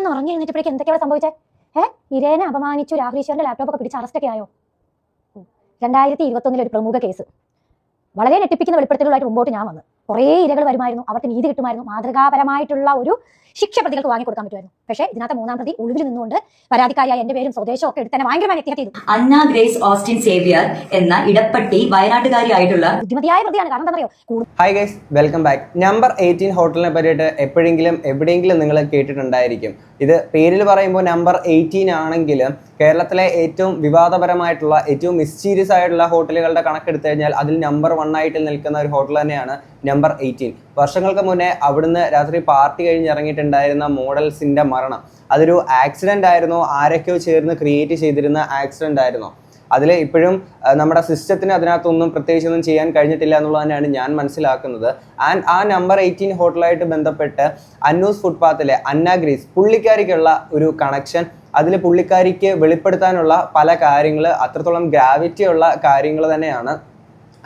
ഞാനൊന്ന് ഉറങ്ങി എഴുന്നേറ്റപ്പോഴേക്ക് എന്തൊക്കെയാണ് സംഭവിച്ചേ? ഇരേനെ അപമാനിച്ചു രാഹുൽ ഈശ്വറിന്റെ ലാപ്ടോപ്പൊക്കെ പിടിച്ച് അറസ്റ്റൊക്കെ ആയോ? 2021 ഒരു പ്രമുഖ കേസ് വളരെ ഞെട്ടിപ്പിക്കുന്ന വെളിപ്പെടുത്തലുകളായിട്ട് മുമ്പോട്ട് ഞാൻ വന്നു. കുറേ ഇരകൾ വരുമായിരുന്നു, അവർക്ക് നീതി കിട്ടുമായിരുന്നു, മാതൃകാപരമായിട്ടുള്ള ഒരു ശിക്ഷ പ്രതികൾക്ക് വാങ്ങിക്കൊടുക്കാൻ പറ്റുമായിരുന്നു. പക്ഷേ ഇതിനകത്ത് മൂന്നാം പ്രതി ഒളിവിൽ നിന്നുകൊണ്ട് പരാതിക്കാരിയായ എന്റെ പേരും സ്വദേശവും ഒക്കെ എടുത്ത് തന്നെ ഭയങ്കരമായി വ്യക്തിഹത്യ ചെയ്തു. അന്ന ഗ്രേസ് ഓസ്റ്റിൻ സേവിയർ എന്ന ഇടപ്പട്ടി വയനാട്ടുകാരിയായിട്ടുള്ള ബുദ്ധിമതിയായ പ്രതിയാണ്. കാരണം എന്താ പറയുക? Hi guys, welcome back. Number 18 ഹോട്ടലിനെ പറ്റിയിട്ട് എപ്പോഴെങ്കിലും എവിടെയെങ്കിലും നിങ്ങൾ കേട്ടിട്ടുണ്ടായിരിക്കും. ഇത് പേരിൽ പറയുമ്പോൾ നമ്പർ 18 ആണെങ്കിലും കേരളത്തിലെ ഏറ്റവും വിവാദപരമായിട്ടുള്ള ഏറ്റവും മിസ്റ്റീരിയസ് ആയിട്ടുള്ള ഹോട്ടലുകളുടെ കണക്കെടുത്തു കഴിഞ്ഞാൽ അതിൽ നമ്പർ 1 ആയിട്ട് നിൽക്കുന്ന ഒരു ഹോട്ടൽ തന്നെയാണ് നമ്പർ 18. വർഷങ്ങൾക്ക് മുന്നേ അവിടുന്ന് രാത്രി പാർട്ടി കഴിഞ്ഞ് ഇറങ്ങിയിട്ടുണ്ടായിരുന്ന മോഡൽസിന്റെ മരണം അതൊരു ആക്സിഡന്റ് ആയിരുന്നോ, ആരൊക്കെയോ ചേർന്ന് ക്രിയേറ്റ് ചെയ്തിരുന്ന ആക്സിഡന്റ് ആയിരുന്നോ? അതിൽ ഇപ്പോഴും നമ്മുടെ സിസ്റ്റത്തിന് അതിനകത്തൊന്നും പ്രത്യേകിച്ചൊന്നും ചെയ്യാൻ കഴിഞ്ഞിട്ടില്ല എന്നുള്ളത് തന്നെയാണ് ഞാൻ മനസ്സിലാക്കുന്നത്. ആൻഡ് ആ നമ്പർ 18 ഹോട്ടലായിട്ട് ബന്ധപ്പെട്ട് അന്നൂസ് ഫുട്പാത്തിലെ അന്ന ഗ്രേസ് പുള്ളിക്കാരിക്കുള്ള ഒരു കണക്ഷൻ, അതിൽ പുള്ളിക്കാരിക്ക് വെളിപ്പെടുത്താനുള്ള പല കാര്യങ്ങൾ അത്രത്തോളം ഗ്രാവിറ്റി ഉള്ള കാര്യങ്ങൾ തന്നെയാണ്.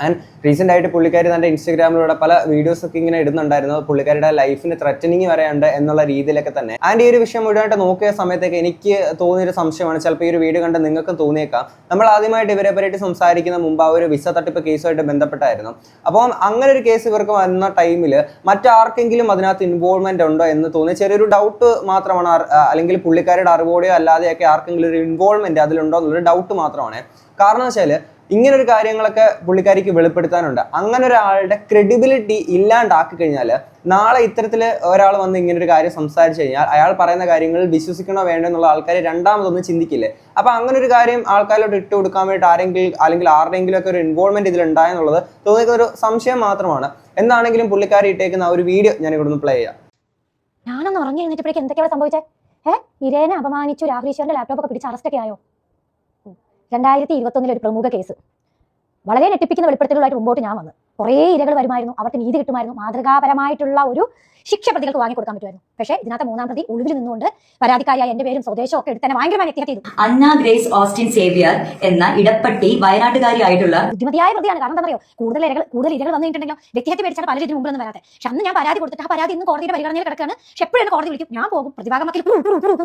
ആൻഡ് റീസെൻ്റ് ആയിട്ട് പുള്ളിക്കാരി തൻ്റെ ഇൻസ്റ്റാഗ്രാമിലൂടെ പല വീഡിയോസ് ഒക്കെ ഇങ്ങനെ ഇടുന്നുണ്ടായിരുന്നു. പുള്ളിക്കാരിയുടെ ലൈഫിന് ത്രെറ്റനിങ് വരെയുണ്ട് എന്നുള്ള രീതിയിലൊക്കെ തന്നെ. ആൻഡ് ഈ ഒരു വിഷയം മുഴുവനായിട്ട് നോക്കിയ സമയത്തേക്ക് എനിക്ക് തോന്നിയൊരു സംശയമാണ്, ചിലപ്പോൾ ഈ ഒരു വീഡിയോ കണ്ട് നിങ്ങൾക്കും തോന്നിയേക്കാം. നമ്മൾ ആദ്യമായിട്ട് ഇവരെ പറ്റിയിട്ട് സംസാരിക്കുന്ന മുമ്പ് ആ ഒരു വിസ തട്ടിപ്പ് കേസുമായിട്ട് ബന്ധപ്പെട്ടായിരുന്നു. അപ്പോൾ അങ്ങനെ ഒരു കേസ് ഇവർക്ക് വന്ന ടൈമിൽ മറ്റാർക്കെങ്കിലും അതിനകത്ത് ഇൻവോൾവ്മെന്റ് ഉണ്ടോ എന്ന് തോന്നിയ ചെറിയൊരു ഡൗട്ട് മാത്രമാണ്. അല്ലെങ്കിൽ പുള്ളിക്കാരുടെ അറിവോടെയോ അല്ലാതെയൊക്കെ ആർക്കെങ്കിലും ഒരു ഇൻവോൾവ്മെന്റ് അതിലുണ്ടോ എന്നുള്ളൊരു ഡൗട്ട് മാത്രമാണ്. കാരണം വെച്ചാൽ ഇങ്ങനൊരു കാര്യങ്ങളൊക്കെ പുള്ളിക്കാരിക്ക് വെളിപ്പെടുത്താനുണ്ട്. അങ്ങനെ ഒരാളുടെ ക്രെഡിബിലിറ്റി ഇല്ലാണ്ടാക്കി കഴിഞ്ഞാൽ നാളെ ഇത്തരത്തിൽ ഒരാൾ വന്ന് ഇങ്ങനൊരു കാര്യം സംസാരിച്ചു കഴിഞ്ഞാൽ അയാൾ പറയുന്ന കാര്യങ്ങൾ വിശ്വസിക്കണോ വേണ്ടോ എന്നുള്ള ആൾക്കാർ രണ്ടാമതൊന്നും ചിന്തിക്കില്ലേ? അപ്പോൾ അങ്ങനെ ഒരു കാര്യം ആൾക്കാരോട് ഇട്ട് കൊടുക്കാൻ വേണ്ടിയിട്ട് അല്ലെങ്കിൽ ആരുടെയെങ്കിലും ഒക്കെ ഒരു ഇൻവോൾവ്മെന്റ് ഇതിലുണ്ടായെന്നുള്ളത് തോന്നിക്കുന്ന ഒരു സംശയം മാത്രമാണ്. എന്താണെങ്കിലും പുള്ളിക്കാരി ഇട്ടേക്കുന്ന ആ ഒരു വീഡിയോ ഞാൻ ഇവിടെ നിന്ന് പ്ലേ ചെയ്യാം. ഞാനൊന്ന് ഉറങ്ങി എഴുന്നേറ്റപ്പോഴേക്ക് എന്തൊക്കെയാണ് സംഭവിച്ചേ? ഇരേനെ അപമാനിച്ചു രാഹുൽ ഈശ്വറിന്റെ ലാപ്ടോപ്പൊക്കെ പിടിച്ച് അറസ്റ്റൊക്കെ ആയോ? 2021 ഒരു പ്രമുഖ കേസ് വളരെ ഞെട്ടിപ്പിക്കുന്ന വെളിപ്പെടുത്തലുകളായിട്ട് മുമ്പോട്ട് ഞാൻ വന്നു. കുറേ ഇരകൾ വരുമായിരുന്നു, അവർക്ക് നീതി കിട്ടുമായിരുന്നു, മാതൃകാപരമായിട്ടുള്ള ഒരു ശിക്ഷ പ്രതികൾക്ക് വാങ്ങിക്കൊടുക്കാൻ പറ്റുമായിരുന്നു. പക്ഷേ ഇതിനകത്ത് മൂന്നാം പ്രതി ഒളിവിൽ നിന്നുകൊണ്ട് പരാതിക്കാരിയായ എന്റെ പേരും സ്വദേശവും ഒക്കെ എടുത്ത് തന്നെ ഭയങ്കരമായി വ്യക്തിഹത്യ ചെയ്തു. അന്ന ഗ്രേസ് ഓസ്റ്റിൻ സേവിയർ എന്ന ഇടപ്പട്ടി വയനാട്ടുകാരിയായിട്ടുള്ള ബുദ്ധിമതിയായ പ്രതിയാണ്. കാരണം എന്താ പറയുക? കൂടുതൽ ഇരകൾ വന്നിട്ടുണ്ടെങ്കിലും വ്യക്തിഹത്യ പേടിച്ചാൽ പലരും ഇതിന് മുമ്പൊന്നും വരാതെ. പക്ഷെ അന്ന് ഞാൻ പരാതി കൊടുത്തിട്ട് ആ പരാതി ഇന്ന് കോടതിയുടെ പരിഗണനയിൽ കിടക്കുകയാണ്. പക്ഷെ എപ്പോഴും കോടതി വിളിക്കും, ഞാൻ പോകും, പ്രതിഭാഗം മക്കൾ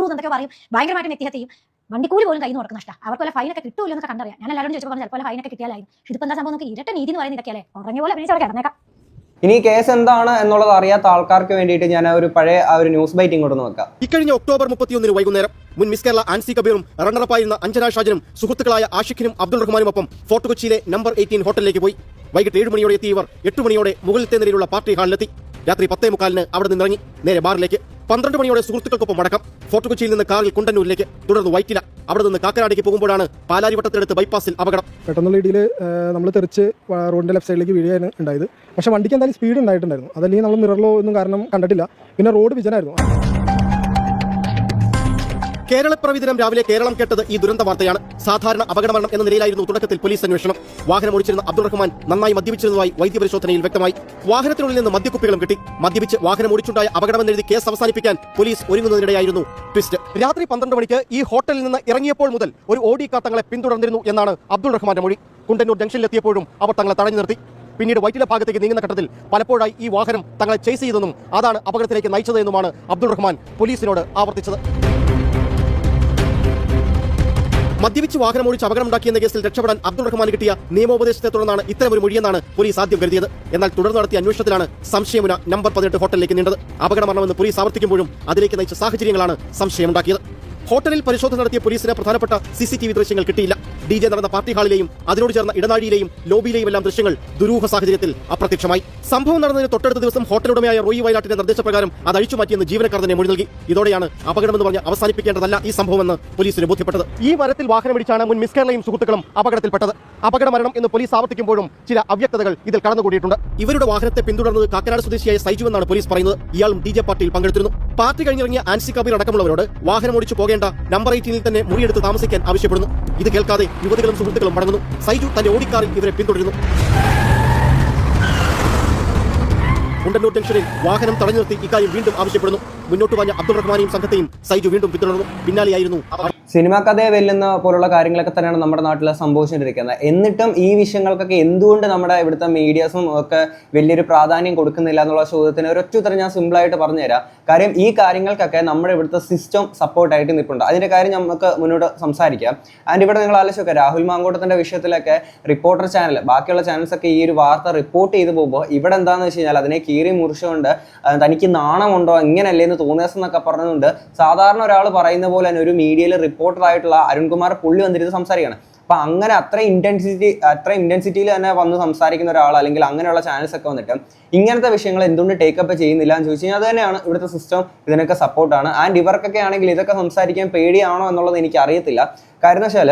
എന്നൊക്കെ പറയും, ഭയങ്കരമായിട്ട് വ്യക്തിഹത്യ ചെയ്യും. വണ്ടിക്കൂലി പോലും കയ്യിൽ നിന്ന് കൊടുക്കുന്ന നഷ്ടം. അവർക്ക് വല്ല ഫൈനൊക്കെ കിട്ടൂല്ലോ എന്നൊക്കെ കണ്ടറിയാം. ഞാൻ എല്ലാവരും ചോദിച്ചപ്പോൾ ചിലപ്പോൾ ഫൈനൊക്കെ കിട്ടിയാലായിരുന്നു. ഇതിപ്പോൾ എന്താ സംഭവം? നമുക്ക് ഇരട്ട നീതി എന്ന് പറയുന്നത് ഇതൊക്കെയല്ലേ? ഉറങ്ങിയ പോലെ അഭിനയിച്ച് അവിടെ കിടന്നേക്കാം. ഇനി കേസ് എന്താണ് എന്നുള്ളത് അറിയാത്ത ആൾക്കാർക്ക് വേണ്ടിയിട്ട് ഞാൻ ഒരു പഴയ ന്യൂസ് ബൈറ്റ് ഇങ്ങോട്ട് നോക്കാം. ഇക്കഴിഞ്ഞ ഒക്ടോബർ 31 വൈകുന്നേരം മുൻ മിസ് കേരള ആൻസി കബീറും റണ്ണറപ്പായിരുന്ന അഞ്ജന ഷാജനും സുഹൃത്തുക്കളായ ആഷിഖിനും അബ്ദുൾ റഹ്മാനുമൊപ്പം ഫോർട്ട് കൊച്ചിയിലെ നമ്പർ 18 ഹോട്ടലിലേക്ക് പോയി. വൈകിട്ട് 7 മണിയോടെ എത്തിയ ഇവർ 8 മണിയോടെ മുകളിലത്തെ നിലയിലുള്ള പാർട്ടി ഹാളിലെത്തി. രാത്രി 10:45 അവിടെ നിന്നിറങ്ങി നേരെ ബാറിലേക്ക്. 12 മണിയോടെ സുഹൃത്തുക്കൾക്കൊപ്പം മടക്കം. ഫോർട്ട് കൊച്ചിയിൽ നിന്ന് കാറിൽ കുണ്ടന്നൂരിലേക്ക്, തുടർന്ന് വൈറ്റില, അവിടെ നിന്ന് കാക്കനാടേക്ക് പോകുമ്പോഴാണ് പാലാരിവട്ടത്തിനടുത്ത് ബൈപ്പാസിൽ അപകടം. പെട്ടെന്നുള്ള ഇടിയിൽ നമ്മൾ തെറിച്ച് റോഡിന്റെ ലെഫ്റ്റ് സൈഡിലേക്ക് വീഴുകയാണ് ഉണ്ടായത്. പക്ഷെ വണ്ടിക്ക് എന്തായാലും സ്പീഡ് ഉണ്ടായിട്ടുണ്ടായിരുന്നു. അതല്ലെങ്കിൽ നമ്മൾ മിററിലോ ഒന്നും കാരണം കണ്ടിട്ടില്ല. പിന്നെ റോഡ് വിജനായിരുന്നു. കേരളപ്പിറവി ദിനം രാവിലെ കേരളം കേട്ടത് ഈ ദുരന്ത വാർത്തയാണ്. സാധാരണ അപകടമരണം എന്ന നിലയിലായിരുന്നു തുടക്കത്തിൽ പോലീസ് അന്വേഷണം. വാഹനം ഓടിച്ചിരുന്ന അബ്ദുൾ റഹ്മാൻ നന്നായി മദ്യപിച്ചിരുന്നതായി വൈദ്യപരിശോധനയിൽ വ്യക്തമായി. വാഹനത്തിനുള്ളിൽ നിന്ന് മദ്യക്കുപ്പികളും കിട്ടി. മദ്യപിച്ച് വാഹനം ഓടിച്ചുണ്ടായ അപകടമെന്നെഴുതി കേസ് അവസാനിപ്പിക്കാൻ പോലീസ് ഒരുങ്ങുന്നതിനിടെയായിരുന്നു ട്വിസ്റ്റ്. രാത്രി 12 മണിക്ക് ഈ ഹോട്ടലിൽ നിന്ന് ഇറങ്ങിയപ്പോൾ മുതൽ ഒരു ഓഡി കാർ തങ്ങളെ പിന്തുടർന്നിരുന്നു എന്നാണ് അബ്ദുൾ റഹ്മാന്റെ മൊഴി. കുണ്ടന്നൂർ ജംഗ്ഷനിലെത്തിയപ്പോഴും അവർ തങ്ങളെ തടഞ്ഞു നിർത്തി. പിന്നീട് വൈറ്റില ഭാഗത്തേക്ക് നീങ്ങുന്ന ഘട്ടത്തിൽ പലപ്പോഴായി ഈ വാഹനം തങ്ങളെ ചേസ് ചെയ്തെന്നും അതാണ് അപകടത്തിലേക്ക് നയിച്ചതെന്നുമാണ് അബ്ദുൾ റഹ്മാൻ പോലീസിനോട് ആവർത്തിച്ചത്. മദ്യപിച്ച് വാഹനമോടിച്ച് അപകടമുണ്ടാക്കിയെന്ന കേസിൽ രക്ഷപ്പെടാൻ അബ്ദുൾ റഹ്മാൻ കിട്ടിയ നിയമോപദേശത്തെ തുടർന്നാണ് ഇത്തരമൊരു മൊഴിയെന്നാണ് പോലീസ് ആദ്യം കരുതിയത്. എന്നാൽ തുടർന്ന് നടത്തിയ അന്വേഷണത്തിലാണ് സംശയമുന നമ്പർ 18 ഹോട്ടലിലേക്ക് നീണ്ടത്. അപകടമരണമെന്ന് പോലീസ് ആവർത്തിക്കുമ്പോഴും അതിലേക്ക് നയിച്ച സാഹചര്യങ്ങളാണ് സംശയമുണ്ടാക്കിയത്. ഹോട്ടലിൽ പരിശോധന നടത്തിയ പോലീസിന് പ്രധാനപ്പെട്ട CCTV ദൃശ്യങ്ങൾ കിട്ടിയില്ല. DJ നടന്ന പാർട്ടി ഹാളിലെയും അതിനോട് ചേർന്ന ഇടനാഴിയിലെയും ലോബിയിലെയും എല്ലാം ദൃശ്യങ്ങൾ ദുരൂഹ സാഹചര്യത്തിൽ അപ്രത്യക്ഷമായി. സംഭവം നടന്നതിന് തൊട്ടടുത്ത ദിവസം ഹോട്ടലുടമയായ റോയി വയലാട്ടിന്റെ നിർദ്ദേശപ്രകാരം അത് അഴിച്ചുമാറ്റിയെന്ന് ജീവനക്കാർ തന്നെ മൊഴി നൽകി. ഇതോടെയാണ് അപകടമെന്ന് പറഞ്ഞ് അവസാനിപ്പിക്കേണ്ടതല്ല ഈ സംഭവമെന്ന് പോലീസിന് ബോധ്യപ്പെട്ടത്. ഈ മരത്തിൽ വാഹനമിടിച്ചാണ് മുൻ മിസ് കേരളയും സുഹൃത്തുക്കളും അപകടത്തിൽപ്പെട്ടത്. അപകടമരണം എന്ന് പോലീസ് ആവർത്തിക്കുമ്പോഴും ചില അവ്യക്തതകൾ ഇതിൽ കടന്നുകൂടിയിട്ടുണ്ട്. ഇവരുടെ വാഹനത്തെ പിന്തുടർന്നത് കാക്കനാട് സ്വദേശിയായ സൈജു എന്നാണ് പോലീസ് പറയുന്നത്. ഇയാളും DJ പാർട്ടിയിൽ പങ്കെടുത്തിരുന്നു. പാർട്ടി കഴിഞ്ഞിറങ്ങിയ ആൻസി കബീർ അടക്കമുള്ളവരോട് വാഹനമോടിച്ചു പോകേണ്ട നമ്പർ 18 തന്നെ മുറിയെടുത്ത് താമസിക്കാൻ ആവശ്യപ്പെടുന്നു. ഇത് കേൾക്കാതെ യുവതികളും സുഹൃത്തുക്കളും മടങ്ങുന്നു. സൈജു തന്റെ ഓടിക്കാറിൽ ഇവരെ പിന്തുടരുന്നു. കുണ്ടന്നൂർ ജംഗ്ഷനിൽ വാഹനം തടഞ്ഞു നിർത്തി ഇക്കാര്യം വീണ്ടും ആവശ്യപ്പെടുന്നു. മുന്നോട്ട് പാഞ്ഞ അബ്ദുൾ റഹ്മാനെയും സംഘത്തെയും സൈജു വീണ്ടും പിന്തുടർന്നു. പിന്നാലെയായിരുന്നു സിനിമാ കഥയെ വെല്ലുന്ന പോലുള്ള കാര്യങ്ങളൊക്കെ തന്നെയാണ് നമ്മുടെ നാട്ടിൽ സംഭവിച്ചുകൊണ്ടിരിക്കുന്നത്. എന്നിട്ടും ഈ വിഷയങ്ങൾക്കൊക്കെ എന്തുകൊണ്ട് നമ്മുടെ ഇവിടുത്തെ മീഡിയാസും ഒക്കെ വലിയൊരു പ്രാധാന്യം കൊടുക്കുന്നില്ല എന്നുള്ള ചോദ്യത്തിന് ഒരൊറ്റ ഉത്തരം ഞാൻ സിമ്പിളായിട്ട് പറഞ്ഞുതരാം. കാര്യം ഈ കാര്യങ്ങൾക്കൊക്കെ നമ്മുടെ ഇവിടുത്തെ സിസ്റ്റം സപ്പോർട്ടായിട്ട് നിൽപ്പുണ്ട്. അതിൻ്റെ കാര്യം നമുക്ക് മുന്നോട്ട് സംസാരിക്കാം. ആൻഡ് ഇവിടെ നിങ്ങൾ ആലോചിച്ചൊക്കെ രാഹുൽ മാങ്കൂട്ടത്തിൻ്റെ വിഷയത്തിലൊക്കെ റിപ്പോർട്ടർ ചാനൽ, ബാക്കിയുള്ള ചാനൽസൊക്കെ ഈ ഒരു വാർത്ത റിപ്പോർട്ട് ചെയ്ത് പോകുമ്പോൾ ഇവിടെ എന്താണെന്ന് വെച്ച് കഴിഞ്ഞാൽ അതിനെ കീറി മുറിച്ചുകൊണ്ട് തനിക്ക് നാണമുണ്ടോ ഇങ്ങനല്ലേ എന്ന് തോന്നിയാസം എന്നൊക്കെ പറഞ്ഞുകൊണ്ട് സാധാരണ ഒരാൾ പറയുന്ന പോലെ തന്നെ ഒരു മീഡിയയിൽ റിപ്പോർട്ടർ ആയിട്ടുള്ള അരുൺകുമാർ പുള്ളി വന്നിരുന്ന് സംസാരിക്കുകയാണ്. അപ്പൊ അങ്ങനെ അത്ര ഇന്റൻസിറ്റിയിൽ തന്നെ വന്ന് സംസാരിക്കുന്ന ഒരാൾ അല്ലെങ്കിൽ അങ്ങനെയുള്ള ചാനൽസ് ഒക്കെ വന്നിട്ട് ഇങ്ങനത്തെ വിഷയങ്ങൾ എന്തുകൊണ്ട് ടേക്കപ്പ് ചെയ്യുന്നില്ല എന്ന് ചോദിച്ചു കഴിഞ്ഞാൽ അത് തന്നെയാണ് ഇവിടുത്തെ സിസ്റ്റം ഇതിനൊക്കെ സപ്പോർട്ടാണ്. ആൻഡ് ഇവർക്കൊക്കെ ആണെങ്കിൽ ഇതൊക്കെ സംസാരിക്കാൻ പേടിയാണോ എന്നുള്ളത് എനിക്ക് അറിയത്തില്ല. കാര്യം വെച്ചാൽ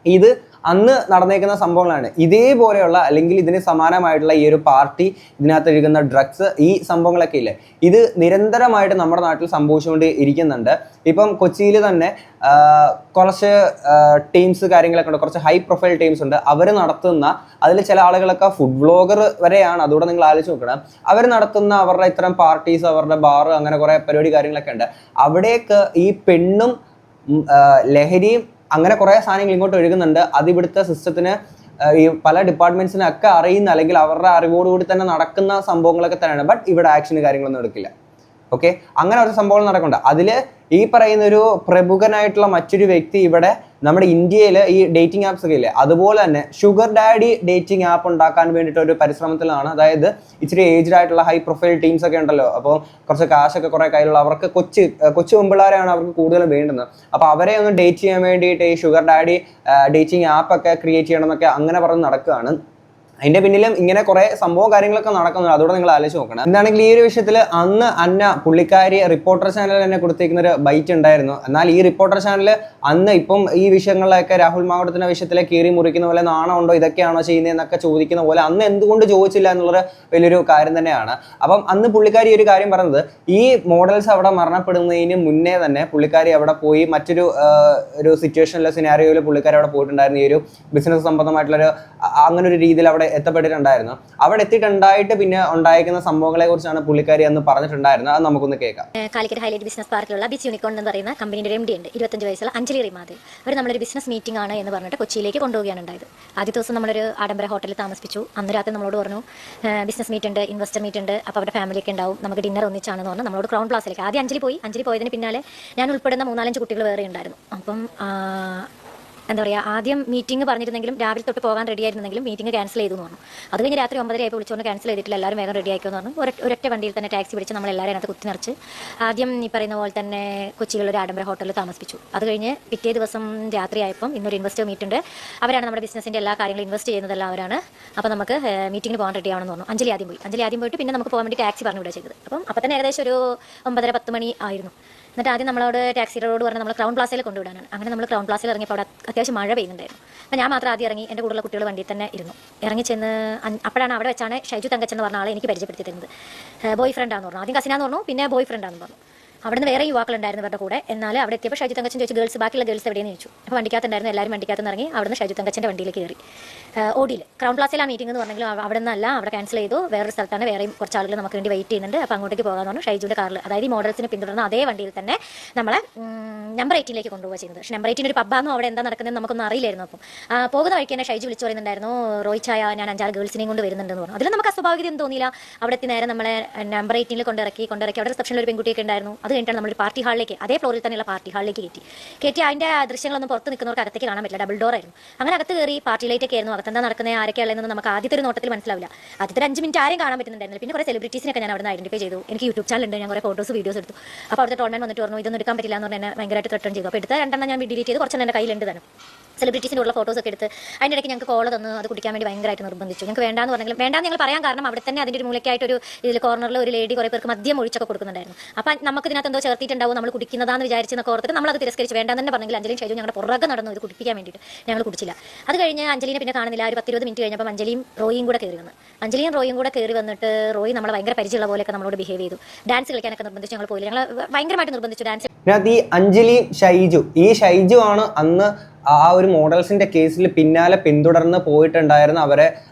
ഇത് അന്ന് നടന്നേക്കുന്ന സംഭവങ്ങളാണ്. ഇതേപോലെയുള്ള അല്ലെങ്കിൽ ഇതിന് സമാനമായിട്ടുള്ള ഈ ഒരു പാർട്ടി, ഇതിനകത്ത് ഒഴുകുന്ന ഡ്രഗ്സ്, ഈ സംഭവങ്ങളൊക്കെ ഇല്ലേ, ഇത് നിരന്തരമായിട്ട് നമ്മുടെ നാട്ടിൽ സംഭവിച്ചുകൊണ്ട് ഇരിക്കുന്നുണ്ട്. ഇപ്പം കൊച്ചിയിൽ തന്നെ കുറച്ച് ടീംസ് കാര്യങ്ങളൊക്കെ ഉണ്ട്, കുറച്ച് ഹൈ പ്രൊഫൈൽ ടീംസ് ഉണ്ട്. അവർ നടത്തുന്ന, അതിൽ ചില ആളുകളൊക്കെ ഫുഡ് വ്ളോഗർ വരെയാണ്. അതുകൂടെ നിങ്ങൾ ആലോചിച്ച് നോക്കണം. അവർ നടത്തുന്ന അവരുടെ ഇത്തരം പാർട്ടീസ്, അവരുടെ ബാറ്, അങ്ങനെ കുറേ പരിപാടി കാര്യങ്ങളൊക്കെ ഉണ്ട്. അവിടേക്ക് ഈ പെണ്ണും ലഹരിയും അങ്ങനെ കുറേ സാധനങ്ങൾ ഇങ്ങോട്ട് ഒഴുകുന്നുണ്ട്. അത് ഇവിടുത്തെ സിസ്റ്റത്തിന്, ഈ പല ഡിപ്പാർട്ട്മെന്റ്സിനൊക്കെ അറിയുന്ന അല്ലെങ്കിൽ അവരുടെ അറിവോടുകൂടി തന്നെ നടക്കുന്ന സംഭവങ്ങളൊക്കെ തന്നെയാണ്. ബട്ട് ഇവിടെ ആക്ഷന് കാര്യങ്ങളൊന്നും എടുക്കില്ല. ഓക്കെ, അങ്ങനെ ഒരു സംഭവം നടക്കുന്നുണ്ട്. അതിൽ ഈ പറയുന്ന ഒരു പ്രമുഖനായിട്ടുള്ള മറ്റൊരു വ്യക്തി ഇവിടെ നമ്മുടെ ഇന്ത്യയിൽ ഈ ഡേറ്റിംഗ് ആപ്സ് ഒക്കെ ഇല്ലേ, അതുപോലെ തന്നെ ഷുഗർ ഡാഡി ഡേറ്റിംഗ് ആപ്പ് ഉണ്ടാക്കാൻ വേണ്ടിയിട്ട് ഒരു പരിശ്രമത്തിലാണ്. അതായത് ഇച്ചിരി ഏജ്ഡ് ആയിട്ടുള്ള ഹൈ പ്രൊഫൈൽ ടീംസ് ഒക്കെ ഉണ്ടല്ലോ, അപ്പോൾ കുറച്ച് കാശൊക്കെ കുറേ കയ്യിലുള്ള അവർക്ക് കൊച്ചു പെമ്പിള്ളാരെയാണ് അവർക്ക് കൂടുതലും വേണ്ടുന്നത്. അപ്പോൾ അവരെ ഒന്ന് ഡേറ്റ് ചെയ്യാൻ വേണ്ടിയിട്ട് ഈ ഷുഗർ ഡാഡി ഡേറ്റിംഗ് ആപ്പ് ഒക്കെ ക്രിയേറ്റ് ചെയ്യണം എന്നൊക്കെ അങ്ങനെ പറഞ്ഞ് നടക്കുകയാണ്. അതിന്റെ പിന്നിലും ഇങ്ങനെ കുറെ സംഭവം കാര്യങ്ങളൊക്കെ നടക്കുന്നുണ്ട്. അതോടെ നിങ്ങൾ ആലോചിച്ച് നോക്കണം. എന്താണെങ്കിൽ ഈ ഒരു വിഷയത്തിൽ അന്ന് അന്ന പുള്ളിക്കാരി റിപ്പോർട്ടർ ചാനൽ തന്നെ കൊടുത്തേക്കുന്ന ഒരു ബൈറ്റ് ഉണ്ടായിരുന്നു. എന്നാൽ ഈ റിപ്പോർട്ടർ ചാനൽ അന്ന് ഇപ്പം ഈ വിഷയങ്ങളിലൊക്കെ രാഹുൽ മാങ്കൂട്ടത്തിന്റെ വിഷയത്തിലെ കീറി മുറിക്കുന്ന പോലെ നാണമുണ്ടോ ഇതൊക്കെയാണോ ചെയ്യുന്നതെന്നൊക്കെ ചോദിക്കുന്ന പോലെ അന്ന് എന്തുകൊണ്ട് ചോദിച്ചില്ല എന്നുള്ളൊരു വലിയൊരു കാര്യം തന്നെയാണ്. അപ്പം അന്ന് പുള്ളിക്കാരി ഒരു കാര്യം പറഞ്ഞത്, ഈ മോഡൽസ് അവിടെ മരണപ്പെടുന്നതിന് മുന്നേ തന്നെ പുള്ളിക്കാരി അവിടെ പോയി മറ്റൊരു ഒരു സിറ്റുവേഷനിലെ സിനാരിയോയിൽ പുള്ളിക്കാരി അവിടെ പോയിട്ടുണ്ടായിരുന്നു. ഈ ഒരു ബിസിനസ് സംബന്ധമായിട്ടുള്ളൊരു അങ്ങനെ ഒരു രീതിയിൽ അവിടെ എത്തപ്പെട്ടിട്ടുണ്ടായിരുന്നു. അവിടെ എത്തിയിട്ടുണ്ടായിട്ട് പിന്നെ ഉണ്ടായിരിക്കുന്ന സംഭവങ്ങളെ കുറിച്ചാണ് പുള്ളിക്കാരി അന്ന് പറഞ്ഞിട്ടുണ്ടായിരുന്നത്. അത് നമുക്കൊന്ന് കേൾക്കാം. കാലിക്കറ്റ് ഹൈലൈറ്റ് ബിസിനസ് പാർക്കിലുള്ള ബിസ് യൂണിക്കോൺ എന്ന് പറയുന്ന കമ്പനിയുടെ MD ഉണ്ട്, 25 വയസ്സുള്ള അഞ്ജലി റിമാദ്. അവർ നമ്മളൊരു ബിസിനസ് മീറ്റിംഗ് ആണ് എന്ന് പറഞ്ഞിട്ട് കൊച്ചിയിലേക്ക് കൊണ്ടുപോവുകയാണ് ഉണ്ടായത്. ആദ്യ ദിവസം നമ്മളൊരു ആഡംബര ഹോട്ടലിൽ താമസിപ്പിച്ചു. അന്ന് രാത്രി നമ്മളോട് പറഞ്ഞു ബിസിനസ് മീറ്റ് ഉണ്ട്, ഇൻവെസ്റ്റർ മീറ്റ് ഉണ്ട്, അപ്പോൾ അവരുടെ ഫാമിലിയൊക്കെ ഉണ്ടാവും, നമുക്ക് ഡിന്നർ ഒന്നിച്ചാണെന്ന് പറഞ്ഞാൽ നമ്മളോട് ക്രൗൺ പ്ലാസിലേക്ക് ആദ്യം അഞ്ജലി പോയതിന് പിന്നാലെ ഞാൻ ഉൾപ്പെടുന്ന 3-4 കുട്ടികൾ വേറെ ഉണ്ടായിരുന്നു. അപ്പം എന്താ പറയുക, ആദ്യം മീറ്റിംഗ് പറഞ്ഞിരുന്നെങ്കിലും രാവിലെ തൊട്ട് പോകാൻ റെഡി ആയിരുന്നെങ്കിലും മീറ്റിംഗ് ക്യാൻസൽ ചെയ്തു എന്ന് പറഞ്ഞു. അത് കഴിഞ്ഞ് രാത്രി 9:30 ആയപ്പോൾ വിളിച്ചുകൊണ്ട് ക്യാൻസൽ ചെയ്തിട്ടില്ല, എല്ലാവരും വേഗം റെഡി ആയിക്കോന്ന് പറഞ്ഞു. ഒരൊറ്റ വണ്ടിയിൽ തന്നെ ടാക്സി പിടിച്ച് നമ്മളെല്ലാവരും അതിനകത്ത് കുത്തി നിറച്ച് ആദ്യം ഈ പറയുന്ന പോലെ തന്നെ കൊച്ചിയിലുള്ള ഒരു ആഡംബര ഹോട്ടലിൽ താമസിപ്പിച്ചു. അത് കഴിഞ്ഞ് പിറ്റേ ദിവസം രാത്രി ആയപ്പം ഇന്നൊരു ഇൻവെസ്റ്റർ മീറ്റ് ഉണ്ട്, അവരാണ് നമ്മുടെ ബിസിനസിൻ്റെ എല്ലാ കാര്യങ്ങളും ഇൻവെസ്റ്റ് ചെയ്യുന്നതെല്ലാം അവരാണ്. അപ്പോൾ നമുക്ക് മീറ്റിംഗിന് പോകാൻ റെഡി ആവണമെന്ന് പറഞ്ഞു. അഞ്ജലി ആദ്യം പോയിട്ട് പിന്നെ നമുക്ക് പോകാൻ വേണ്ടി ടാക്സി പറഞ്ഞു വിടുക ചെയ്തത്. അപ്പം തന്നെ ഏകദേശം ഒരു 9:30-10 മണി ആയിരുന്നു. എന്നിട്ട് ആദ്യം നമ്മളോട് ടാക്സിയോട് പറഞ്ഞ് നമ്മൾ ക്രൗൺ പ്ലാസയിൽ കൊണ്ടുവിടാനാണ്. അങ്ങനെ നമ്മൾ ക്രൗൺ പ്ലാസയിൽ ഇറങ്ങിയപ്പോൾ അവിടെ അത്യാവശ്യം മഴ പെയ്യുന്നുണ്ടായിരുന്നു. അപ്പോൾ ഞാൻ മാത്രം ആദ്യം ഇറങ്ങി, എൻ്റെ കൂടെയുള്ള കുട്ടികൾ വണ്ടിയിൽ തന്നെ ഇരുന്നു. ഇറങ്ങി ചെന്ന് അപ്പോഴാണ് അവിടെ വെച്ചാണ് ഷൈജു തങ്കച്ചൻ എന്ന് പറഞ്ഞ ആളെ എനിക്ക് പരിചയപ്പെടുത്തി തരുന്നത്. ബോയ് ഫ്രണ്ടാന്ന് പറഞ്ഞു, ആദ്യം കസിനാന്ന് പറഞ്ഞു, പിന്നെ ബോയ് ഫ്രണ്ടാന്ന് പറഞ്ഞു. അവിടെ നിന്ന് വേറെ യുവാക്കളുണ്ടായിരുന്നു ഇവരുടെ കൂടെ. എന്നാൽ അവിടെ എത്തിയപ്പോൾ ഷൈജു തങ്കച്ചൻ ചോദിച്ചു ബാക്കിയുള്ള ഗേൾസ് എവിടെയെന്ന് ചോദിച്ചു. അപ്പോൾ വണ്ടിക്കകത്തുണ്ടായിരുന്നു, എല്ലാവരും വണ്ടിക്കകത്ത് ഇറങ്ങി. അവിടെ നിന്ന് ഷൈജു തങ്കച്ചൻ്റെ വണ്ടിയിൽ കയറി. ഓടിയിൽ ക്രൗൺ പ്ലാസയിലാണ് മീറ്റിംഗ് എന്ന് പറഞ്ഞെങ്കിലും അവിടെ നിന്നല്ല, അവിടെ ക്യാൻസൽ ചെയ്തു. വേറൊരു സ്ഥലത്താണ്, വേറെയും കുറച്ച് ആളുകൾ നമുക്ക് വേണ്ടി വെയിറ്റ് ചെയ്യുന്നുണ്ട്. അപ്പോൾ അങ്ങോട്ടേക്ക് പോകാമെന്ന് പറഞ്ഞു. ഷൈജുവിൻ്റെ കാറിൽ, അതായത് ഈ മോഡൽസിനെ പിന്തുടർന്ന അതേ വണ്ടിയിൽ തന്നെ നമ്മളെ നമ്പർ 18 കൊണ്ടുപോകുക ചെയ്യുന്നത്. പക്ഷേ നമ്പർ 18 ഒരു പബ്ബാന്നോ അവിടെ എന്താ നടക്കുന്നത് നമുക്കൊന്നും അറിയില്ലായിരുന്നു. അപ്പം പോകുന്ന വഴിക്ക് തന്നെ ഷൈജു വിളിച്ചു പറയുന്നുണ്ടായിരുന്നു, റോയ് ചായ ഞാൻ 5-6 ഗേൾസിനെയും കൊണ്ട് വരുന്നുണ്ടെന്ന് പറഞ്ഞു. അതിൽ നമുക്ക് അസ്വാഭാവികത ഒന്നും തോന്നിയില്ല. അവിടെ എത്തി നേരെ നമ്മളെ നമ്പർ 18 കൊണ്ടിറക്കി. അവിടെ റിസപ്ഷനിൽ ഒരു പെൺകുട്ടിയൊക്കെ ഉണ്ടായിരുന്നു. അത് കഴിഞ്ഞിട്ടാണ് നമ്മൾ പാർട്ടി ഹാളിലേക്ക്, അതേ ഫ്ലോറിൽ തന്നെയുള്ള പാർട്ടി ഹാളിലേക്ക് കയറ്റി. അതിൻ്റെ ദൃശ്യങ്ങളൊന്നും പുറത്ത് നിൽക്കുന്നവർക്ക് അകത്തേക്ക് കാണാൻ പറ്റില്ല, ഡബിൾ ഡോർ ആയിരുന്നു. അങ്ങനെ അകത്ത് കയറി പാർട്ടിയിലേക്കൊക്കെ ആയിരുന്നു. അകത്തെന്താ നടക്കുന്നത്, ആരൊക്കെ ഉള്ളതെന്ന് നമുക്ക് ആദ്യത്തെ ഒരു നോട്ടത്തിൽ മനസ്സിലാവില്ല. ആദ്യത്തെ 5 മിനിറ്റ് ആരെയും കാണാൻ പറ്റുന്നുണ്ടായിരുന്നില്ല. പിന്നെ കുറേ സെലിബ്രിറ്റീസിനൊക്കെ ഞാൻ അവിടെ നിന്ന് ഐഡന്റിഫൈ ചെയ്തു. എനിക്ക് യൂട്യൂബ് ചാനൽ ഉണ്ട്, ഞാൻ കുറേ ഫോട്ടോസ് വീഡിയോസ് എടുത്തു. അപ്പോൾ അവിടുത്തെ ടോൾമാൻ വന്നിട്ട് പറഞ്ഞു ഇതൊന്നും എടുക്കാൻ പറ്റില്ല എന്ന് പറഞ്ഞാൽ എന്നെ ഭയങ്കരമായിട്ട് ത്രെട്ടൺ ചെയ്തു. അപ്പോൾ എടുത്ത 2 ഞാൻ ഡിലീറ്റ് ചെയ്ത്, കുറച്ചെണ്ണം എൻ്റെ കയ്യിലുണ്ട് തന്നെ സെലിബ്രിറ്റീസിൻ്റെ ഉള്ള ഫോട്ടോസ് ഒക്കെ എടുത്ത്. അതിൻ്റെ ഇടയ്ക്ക് ഞങ്ങൾക്ക് കോള് തന്നു, അത് കുടിക്കാൻ വേണ്ടി ഭയങ്കരമായിട്ട് നിർബന്ധിച്ചു. ഞങ്ങൾക്ക് വേണ്ടാന്ന് പറഞ്ഞെങ്കിലും വേണ്ടാന്ന് ഞങ്ങൾ പറയാൻ കാരണം അവിടെ തന്നെ അതിൻ്റെ ഒരു മൂലയ്ക്കായിട്ടൊരു ഇതിൽ കോർണറിൽ ഒരു ലേഡി കുറേ പേർക്ക് മദ്യം ഒഴിച്ചൊക്കെ കൊടുക്കുന്നുണ്ടായിരുന്നു. അപ്പോൾ നമുക്ക് ഇതിനകത്ത് എന്തോ ചേർത്തിട്ടുണ്ടാവും, നമ്മൾ കുടിക്കുന്നതാന്ന് വിചാരിച്ചെന്ന് ഓർത്തിട്ട് നമ്മളത് തിരസ്കരിച്ച് വേണ്ടാന്ന് തന്നെ പറഞ്ഞെങ്കിൽ അഞ്ജലിയും ഷൈജു ഞങ്ങളുടെ പുറകെ നടന്നു ഇത് കുടിപ്പിക്കാൻ വേണ്ടിയിട്ട്. ഞങ്ങൾ കുടിച്ചില്ല. അത് കഴിഞ്ഞ് അഞ്ജലിനെ പിന്നെ കാണുന്നില്ല. ഒരു 10-20 മിനിറ്റ് കഴിഞ്ഞപ്പോൾ അഞ്ജലിയും റോയിയും കൂടെ കയറി വന്നിട്ട് റോയി നമ്മളെ ഭയങ്കര പരിചയമുള്ള പോലെയൊക്കെ നമ്മളോട് ബിഹേവ് ചെയ്തു. ഡാൻസ് കളിക്കാനൊക്കെ നിർബന്ധിച്ചു. ഞങ്ങൾ പോയില്ല, ഞങ്ങൾ ഭയങ്കരമായിട്ട് നിർബന്ധിച്ചു ഡാൻസ്. ഈ അഞ്ജലിയും ഷൈജു ആണ് അന്ന് ആ ഒരു മോഡൽസിന്റെ കേസിൽ പിന്നാലെ പിന്തുടർന്ന് പോയിട്ടുണ്ടായിരുന്നു. അവരെ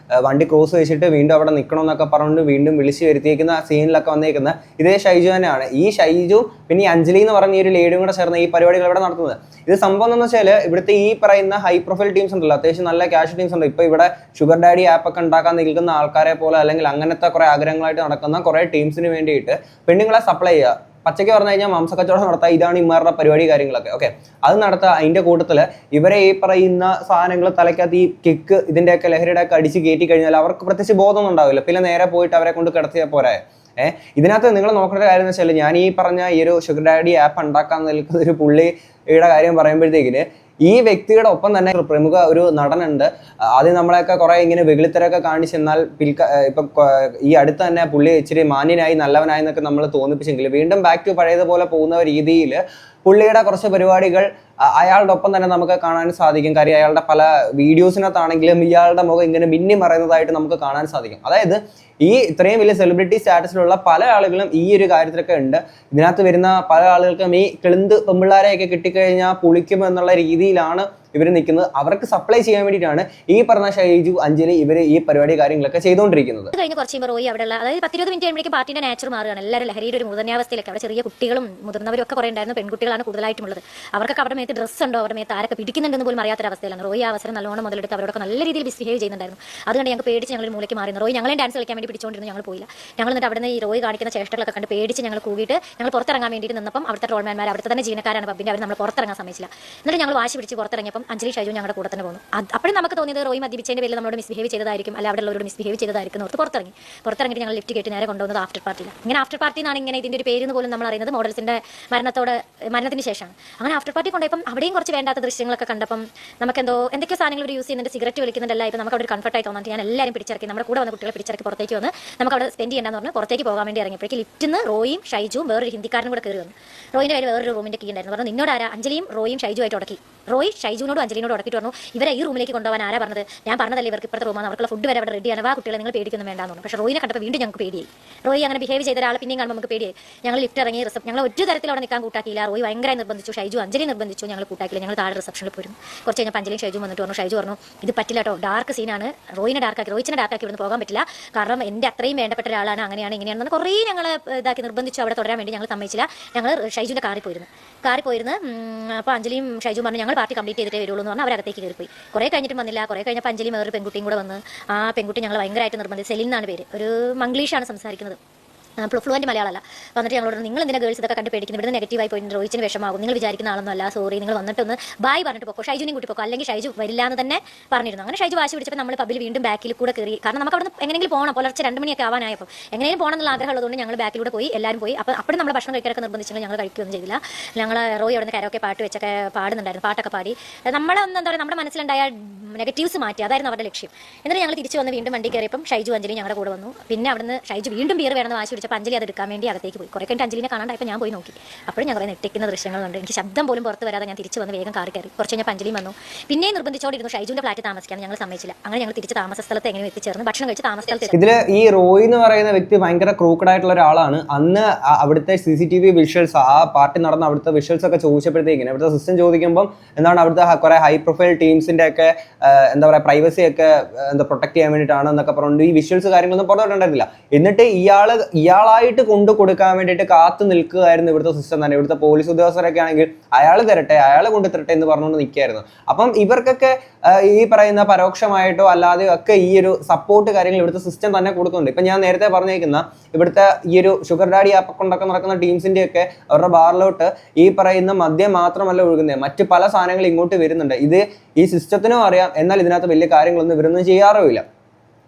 വണ്ടി ക്രോസ് വെച്ചിട്ട് വീണ്ടും അവിടെ നിൽക്കണമെന്നൊക്കെ പറഞ്ഞുകൊണ്ട് വീണ്ടും വിളിച്ചു വരുത്തിയേക്കുന്ന സീനിലൊക്കെ വന്നേക്കുന്ന ഇതേ ഷൈജു തന്നെയാണ്. ഈ ഷൈജു പിന്നെ ഈ അഞ്ജലി എന്ന് പറഞ്ഞ ഈ ഒരു ലേഡിയും കൂടെ ചേർന്ന് ഈ പരിപാടികൾ ഇവിടെ നടത്തുന്നത്. ഇത് സംഭവം എന്ന് വെച്ചാൽ ഇവിടുത്തെ ഈ പറയുന്ന ഹൈ പ്രൊഫൈൽ ടീംസ് ഉണ്ടല്ലോ, അത്യാവശ്യം നല്ല ക്യാഷ് ടീംസ് ഉണ്ട്. ഇപ്പൊ ഇവിടെ ഷുഗർ ഡാഡി ആപ്പൊക്കെ ഉണ്ടാക്കാൻ നിൽക്കുന്ന ആൾക്കാരെ പോലെ അല്ലെങ്കിൽ അങ്ങനത്തെ കുറെ ആഗ്രഹങ്ങളായിട്ട് നടക്കുന്ന കുറെ ടീംസിന് വേണ്ടിയിട്ട് പെണ്ണുങ്ങളെ സപ്ലൈ ചെയ്യുക. പച്ചയ്ക്ക് പറഞ്ഞു കഴിഞ്ഞാൽ മാംസക്കച്ചവടം നടത്താം, ഇതാണ് ഇമാരുടെ പരിപാടി കാര്യങ്ങളൊക്കെ. ഓക്കെ, അത് നടത്തുക. അതിന്റെ കൂട്ടത്തിൽ ഇവരെ ഈ പറയുന്ന സാധനങ്ങൾ തലയ്ക്കകത്ത് ഈ കിക്ക് ഇതിന്റെയൊക്കെ ലഹരിയുടെ ഒക്കെ അടിച്ച് കയറ്റി കഴിഞ്ഞാൽ അവർക്ക് പ്രത്യേകിച്ച് ബോധമൊന്നും ഉണ്ടാവില്ല. പിന്നെ നേരെ പോയിട്ട് അവരെ കൊണ്ട് കിടത്തിയാൽ പോരാ. ഇതിനകത്ത് നിങ്ങൾ നോക്കേണ്ട കാര്യം എന്ന് വെച്ചാൽ, ഞാൻ ഈ പറഞ്ഞ ഈ ഒരു ഷുഗർ ഡാഡി ആപ്പ് ഉണ്ടാക്കാൻ നിൽക്കുന്ന ഒരു പുള്ളിയുടെ കാര്യം പറയുമ്പോഴത്തേക്കിന് ഈ വ്യക്തിയുടെ ഒപ്പം തന്നെ പ്രമുഖ ഒരു നടനുണ്ട്. ആദ്യം നമ്മളെയൊക്കെ കുറെ ഇങ്ങനെ വെളിത്തരൊക്കെ കാണിച്ചെന്നാൽ ഇപ്പൊ ഈ അടുത്ത് തന്നെ പുള്ളി ഇച്ചിരി മാന്യനായി നല്ലവനായി എന്നൊക്കെ നമ്മൾ തോന്നിപ്പിച്ചെങ്കിൽ വീണ്ടും ബാക്ക് ടു പഴയതുപോലെ പോകുന്ന രീതിയിൽ പുള്ളിയുടെ കുറച്ച് പരിപാടികൾ അയാളുടെ ഒപ്പം തന്നെ നമുക്ക് കാണാൻ സാധിക്കും. കാര്യം അയാളുടെ പല വീഡിയോസിനകത്താണെങ്കിലും ഇയാളുടെ മുഖം ഇങ്ങനെ മിന്നി മറയുന്നതായിട്ട് നമുക്ക് കാണാൻ സാധിക്കും. അതായത് ഈ ഇത്രയും വലിയ സെലിബ്രിറ്റി സ്റ്റാറ്റസിലുള്ള പല ആളുകളും ഈ ഒരു കാര്യത്തിലൊക്കെ ഉണ്ട്. ഇതിനകത്ത് വരുന്ന പല ആളുകൾക്കും ഈ കിളിന്ത് പെമ്പിള്ളാരെയൊക്കെ കിട്ടിക്കഴിഞ്ഞാൽ പുളിക്കും എന്നുള്ള രീതിയിലാണ് ഇവർ നിൽക്കുന്നത്. അവർക്ക് സപ്ലൈ ചെയ്യാൻ വേണ്ടിയിട്ടാണ് ഈ പറഞ്ഞ ഷൈജു, അഞ്ജലി ഇവർ ഈ പരിപാടി കാര്യങ്ങളൊക്കെ ചെയ്തുകൊണ്ടിരിക്കുന്നത്. കഴിഞ്ഞ് കുറച്ച് കഴിയുമ്പോൾ റോയി അവിടെയുള്ള അതായത് 10-20 മിനിറ്റ് കഴിയുമ്പോഴേക്കും പാർട്ടിന്റെ നാച്ചർ മാറുകയാണ്. എല്ലാവരും ലഹരിയുടെ ഒരു മുതന്യാവസ്ഥയിലൊക്കെ. അവിടെ ചെറിയ കുട്ടികളും മുതിർന്നവരും ഒക്കെ കുറേ ഉണ്ടായിരുന്നു. പെൺകുട്ടികളാണ് കൂടുതലായിട്ടുള്ളത്. അവർക്കൊക്കെ അവിടെ മേത്ത് ഡ്രസ്സ് ഉണ്ടോ, അവരുടെ മേത്ത് ആരൊക്കെ പിടിക്കുന്നുണ്ടെന്ന് പോലും അറിയാത്തൊരവസ്ഥയിലാണ്. റോയി ആ അവസരം നല്ലോണം മുതലെടുത്ത് അവരോടൊക്കെ നല്ല രീതിയിൽ മിസ്ബിഹേവ് ചെയ്യുന്നുണ്ടായിരുന്നു. അതുകൊണ്ട് ഞങ്ങൾക്ക് പേടിച്ച് ഞങ്ങൾ മൂലയ്ക്ക് മാറിയിരുന്നു. റോയി ഞങ്ങളെ ഡാൻസ് കളിക്കാൻ വേണ്ടി പിടിച്ചുകൊണ്ടിരുന്നു. ഞങ്ങൾ പോയില്ല. ഞങ്ങൾ എന്നിട്ട് അവിടെ നിന്ന് ഈ റോയി കാണിക്കുന്ന ചേഷ്ടകളൊക്കെ കണ്ട് പേടിച്ച് ഞങ്ങൾ കൂടിയിട്ട് ഞങ്ങൾ പുറത്തിറങ്ങാൻ വേണ്ടിയിട്ട് നിന്നപ്പം അവിടുത്തെ ട്രോൾമാൻമാർ, അവിടുത്തെ തന്നെ ജീവനക്കാരാണ് പബ്ബിൻ്റെ, അവർ നമ്മൾ പുറത്തിറങ്ങാൻ സമ്മതിച്ചില്ല. എന്നിട്ട് ഞങ്ങൾ വാശി പിടിച്ച് പുറത്തിറങ്ങിയപ്പം അഞ്ജലി ഷൈജു ഞങ്ങളുടെ കൂടെ തന്നെ പോകുന്നു. അപ്പോഴും നമുക്ക് തോന്നിയത് റോയി മദ്യപിച്ചതിൻ്റെ പേരിൽ നമ്മളോട് മിസ്ബിഹേവ് ചെയ്തതായിരിക്കും, അല്ല അവിടെ ഉള്ളവരോട് മിസ്ബിഹേവ് ചെയ്തതായിരിക്കും ഓർത്ത് പുറത്തിറങ്ങിയിട്ട് ഞങ്ങൾ ലിഫ്റ്റ് കേട്ട് നേരെ കൊണ്ടുവന്നത് ആഫ്റ്റർ പാർട്ടിയിൽ. ഇങ്ങനെ ആഫ്റ്റർ പാർട്ടി എന്നാണ് ഇങ്ങനെ ഇതിൻ്റെ ഒരു പേര് എന്ന് പോലും നമ്മൾ അറിയുന്നത് മോഡൽസിൻ്റെ മരണത്തിന് ശേഷമാണ്. അങ്ങനെ ആഫ്റ്റർ പാർട്ടി കൊണ്ടുപോയപ്പം അവിടെയും കുറച്ച് വേണ്ടാത്ത ദൃശ്യങ്ങളൊക്കെ കണ്ടപ്പം നമുക്ക് എന്തൊക്കെ സാധനങ്ങൾ ഒരു യൂസ് ചെയ്യുന്നുണ്ട്, സിഗരറ്റ് വലിക്കുന്നുണ്ടല്ല. ഇപ്പം നമുക്ക് അവിടെ ഒരു കംഫർട്ടായി തോന്നിട്ട് ഞാൻ എല്ലാവരും പിടിച്ചിറക്കി, നമ്മുടെ കൂടെ വന്ന കുട്ടികളെ പിടിച്ചിറക്കി പുറത്തേക്ക് വന്ന് നമുക്ക് അവിടെ സ്പെൻഡ് ചെയ്യേണ്ടെന്ന് പറഞ്ഞ് പുറത്തേക്ക് പോകാൻ വേണ്ടി ഇറങ്ങിയപ്പോഴേക്ക് ലിഫ്റ്റിൽ നിന്ന് റോയും ഷൈജുവും വേറൊരു ഹിന്ദിക്കാരനും കൂടെ കയറി വന്നു. റോയിൻ്റെ പേര് വേറൊരു റൂമിൻ്റെ കീ ഉണ്ടായിരുന്നു. പറഞ്ഞു നിന്നോട് ആരാ? അഞ്ജലിയും റോയും ഷൈജു ആയിട്ട് ഉടക്കി. റോയ് ഷൈജുവിനോടും അഞ്ജലിനോട് ഉടക്കിയിട്ട് പറഞ്ഞു ഇവരെ ഈ റൂമിലേക്ക് കൊണ്ടുപോകാൻ ആരാ പറഞ്ഞത്? ഞാൻ പറഞ്ഞതല്ലേ ഇവർക്ക് ഇപ്പോഴത്തെ റൂമാണ്, അവർക്കുള്ള ഫുഡ് വരെ അവിടെ റെഡിയാണ്, വാ കുട്ടികളെ നിങ്ങൾ പേടിക്കൊന്നും വേണ്ടാന്ന് പറഞ്ഞു. പക്ഷേ റോയിനെ കണ്ടപ്പോൾ വീണ്ടും ഞങ്ങൾക്ക് പേടിയായി. റോയി അങ്ങനെ ബിഹേവ് ചെയ്ത ഒരാൾ പിന്നെയും കാണുമ്പോൾ നമുക്ക് പേടിയായി. ഞങ്ങൾ ലിഫ്റ്റ് ഇറങ്ങി ഞങ്ങൾ ഒരു തരത്തിൽ അവിടെ നിൽക്കാൻ കൂട്ടാക്കിയില്ല. റോയി ഭയങ്കര നിർബന്ധിച്ചു, ഷൈജു അഞ്ജലി നിർബന്ധിച്ചു, ഞങ്ങൾ കൂട്ടാക്കില്ല. ഞങ്ങൾ താഴെ റിസപ്ഷനിൽ പോയിരുന്നു. കുറച്ച് കഴിഞ്ഞപ്പോൾ അഞ്ജലിയും ഷൈജു വന്നിട്ട് പറഞ്ഞു, ഷൈജു പറഞ്ഞു ഇത് പറ്റില്ല കേട്ടോ, ഡാർക്ക് സീനാണ്, റോയിനെ ഡാർക്കാക്കി, റോയിച്ചിനെ ഡാർക്കാക്കി ഇവിടുന്ന് പോകാൻ പറ്റില്ല, കാരണം എൻ്റെ അത്രയും വേണ്ടപ്പെട്ട ഒരാളാണ്, അങ്ങനെയാണ് ഇങ്ങനെയാണെന്ന് കുറേ ഞങ്ങൾ ഇതാക്കി നിർബന്ധിച്ചു. അവിടെ തുടരാൻ വേണ്ടി ഞങ്ങൾ സമ്മതിച്ചില്ല. ഞങ്ങൾ ഷൈജുവിൻ്റെ കാറിൽ പോയിരുന്നു. അപ്പോൾ അഞ്ജലിയും ഷൈജു പറഞ്ഞു ഞങ്ങൾ പാർട്ടി കംപ്ലീറ്റ് ചെയ്തിട്ടേ വരുള്ളൂ എന്ന് പറഞ്ഞാൽ അവരകത്തേക്ക് കയറിപ്പോയി. കുറേ കഴിഞ്ഞിട്ടും വന്നില്ല. കുറേ കഴിഞ്ഞപ്പോൾ അഞ്ജലി വേറൊരു പെൺകുട്ടിയും കൂടെ വന്ന് ആ പെൺകുട്ടി ഞങ്ങൾ ഭയങ്കരമായിട്ട് നിർബന്ധിച്ച്, സെലിൻ എന്നാണ് പേര്, ഒരു മംഗ്ലീഷാണ് സംസാരിക്കുന്നത്, ഫ്ലുവൻറ്റ് മലയാളമല്ല. വന്നിട്ട് ഞങ്ങളോട് നിങ്ങൾ എന്തിനാ ഗേൾസ് ഇതൊക്കെ കണ്ട് പേടിക്കുന്നത്, ഇവിടുന്ന് നെഗറ്റീവായി പോയിട്ട് റോയിച്ചിന് വിഷമാകും, നിങ്ങൾ വിചാരിക്കുന്ന ആളൊന്നും അല്ല, സോറി, നിങ്ങൾ വന്നിട്ടൊന്ന് ബായ് പറഞ്ഞിട്ട് പോക്കോ, ഷൈജുവിനെയും കൂട്ടി പോക്കോ, അല്ലെങ്കിൽ ഷൈജു വരില്ല എന്ന് തന്നെ പറഞ്ഞിരുന്നു. അങ്ങനെ ഷൈജു വാശി പിടിച്ചപ്പോൾ നമ്മൾ പബ്ബിൽ വീണ്ടും ബാക്കിൽ കൂടെ കയറി. കാരണം നമുക്ക് അവിടെ എങ്ങനെയെങ്കിലും പോകണം, പുലർച്ചെ 2 മണിയൊക്കെ ആവാനായപ്പോൾ എങ്ങനെയും പോകണം എന്നുള്ള ആഗ്രഹം ഉള്ളതുകൊണ്ട് ഞങ്ങൾ ബാക്കിലൂടെ പോയി, എല്ലാവരും പോയി. അപ്പോൾ അപ്പോഴും നമ്മൾ ഭക്ഷണം കഴിക്കാനൊക്കെ നിർബന്ധിച്ചെങ്കിൽ ഞങ്ങൾ കഴിക്കുകയൊന്നും ചെയ്തില്ല. ഞങ്ങൾ റോയി അവിടെ നിന്ന് കരോക്കെ പാട്ട് വെച്ചൊക്കെ പാടുന്നുണ്ടായിരുന്നു, പാട്ടൊക്കെ പാടി നമ്മളൊന്നും എന്താ പറയുക നമ്മുടെ മനസ്സിലുണ്ടായ നെഗറ്റീവ്സ് മാറ്റി, അതായിരുന്നു അവരുടെ ലക്ഷ്യം. എന്നിട്ട് ഞങ്ങൾ തിരിച്ചു വന്ന് വീണ്ടും വണ്ടി കയറിയപ്പം ഷൈജു അഞ്ജലി ഞങ്ങളുടെ കൂടെ വന്നു. പിന്നെ അവിടുന്ന് ഷൈജു വീണ്ടും ബിയർ വേണമെന്ന് വാശി പിടിച്ചപ്പോൾ അഞ്ജലി അത് എടുക്കാൻ വേണ്ടി അകത്തേക്ക് പോയി. കുറേ കഴിഞ്ഞിട്ട് അഞ്ജലിനെ കാണാണ്ടായപ്പോൾ ഞാൻ പോയി നോക്കി. അപ്പോഴും ഞാൻ കുറേ നെട്ടിക്കുന്ന ദൃശ്യങ്ങളുണ്ട്. എനിക്ക് ശബ്ദം പോലും പുറത്ത് വരാതെ ഞാൻ തിരിച്ചു വന്ന് വേഗം കാറി കയറി. കുറച്ച് കഴിഞ്ഞപ്പോൾ അഞ്ജലിയും വന്നു. പിന്നെയും നിർബന്ധിച്ചോണ്ടിരുന്നു ഷൈജുവിൻ്റെ ഫ്ലാറ്റ് താമസിക്കാൻ. ഞങ്ങൾ സമ്മതിച്ചില്ല. അങ്ങനെ ഞങ്ങൾ തിരിച്ച് താമസ സ്ഥലത്ത് എങ്ങനെ എത്തിച്ചേർന്ന് ഭക്ഷണം കഴിച്ച് താമസ സ്ഥലത്ത്. ഇതിൽ ഈ റോയ് എന്ന് പറയുന്ന വ്യക്തി ഭയങ്കര ക്രൂക്കഡ് ആയിട്ടുള്ള ഒരാളാണ്. അന്ന് അവിടുത്തെ CCTV വിഷ്വൽസ്, ആ പാർട്ടി നടന്ന അവിടുത്തെ വിഷ്വൽസ് ഒക്കെ ചോദിച്ചപ്പോഴത്തേക്കിന് അവിടുത്തെ സിസ്റ്റം ചോദിക്കുമ്പോൾ എന്താണ് അവിടുത്തെ കുറെ ഹൈ പ്രൊഫൈൽ ടീംസിന്റെ ഒക്കെ എന്താ പറയുക പ്രൈവസി ഒക്കെ പ്രൊട്ടക്ട് ചെയ്യാൻ വേണ്ടിയിട്ടാണ് എന്നൊക്കെ പറഞ്ഞുകൊണ്ട് ഈ വിഷ്വൽസ് കാര്യങ്ങളൊന്നും പുറത്തോട്ടുണ്ടായിരുന്നില്ല. എന്നിട്ട് ഇയാളായിട്ട് കൊണ്ടു കൊടുക്കാൻ വേണ്ടിയിട്ട് കാത്തു നിൽക്കുകയായിരുന്നു ഇവിടുത്തെ സിസ്റ്റം തന്നെ. ഇവിടുത്തെ പോലീസ് ഉദ്യോഗസ്ഥരൊക്കെ ആണെങ്കിൽ അയാൾ കൊണ്ടു തരട്ടെ എന്ന് പറഞ്ഞുകൊണ്ട് നിൽക്കുകയായിരുന്നു. അപ്പം ഇവർക്കൊക്കെ ഈ പറയുന്ന പരോക്ഷമായിട്ടോ അല്ലാതെയോ ഒക്കെ ഈ ഒരു സപ്പോർട്ട് കാര്യങ്ങൾ ഇവിടുത്തെ സിസ്റ്റം തന്നെ കൊടുക്കുന്നുണ്ട്. ഇപ്പം ഞാൻ നേരത്തെ പറഞ്ഞേക്കുന്ന ഇവിടുത്തെ ഈ ഒരു ഷുഗർ ഡാഡി ആപ്പ് കൊണ്ടൊക്കെ നടക്കുന്ന ടീംസിന്റെ ഒക്കെ അവരുടെ ബാറിലോട്ട് ഈ പറയുന്ന മദ്യം മാത്രമല്ല ഒഴുകുന്നത്, മറ്റ് പല സാധനങ്ങൾ ഇങ്ങോട്ട് വരുന്നുണ്ട്. ഇത് ഈ സിസ്റ്റത്തിനും അറിയാം, എന്നാൽ ഇതിനകത്ത് വലിയ കാര്യങ്ങളൊന്നും ഇവരൊന്നും ചെയ്യാറുമില്ല.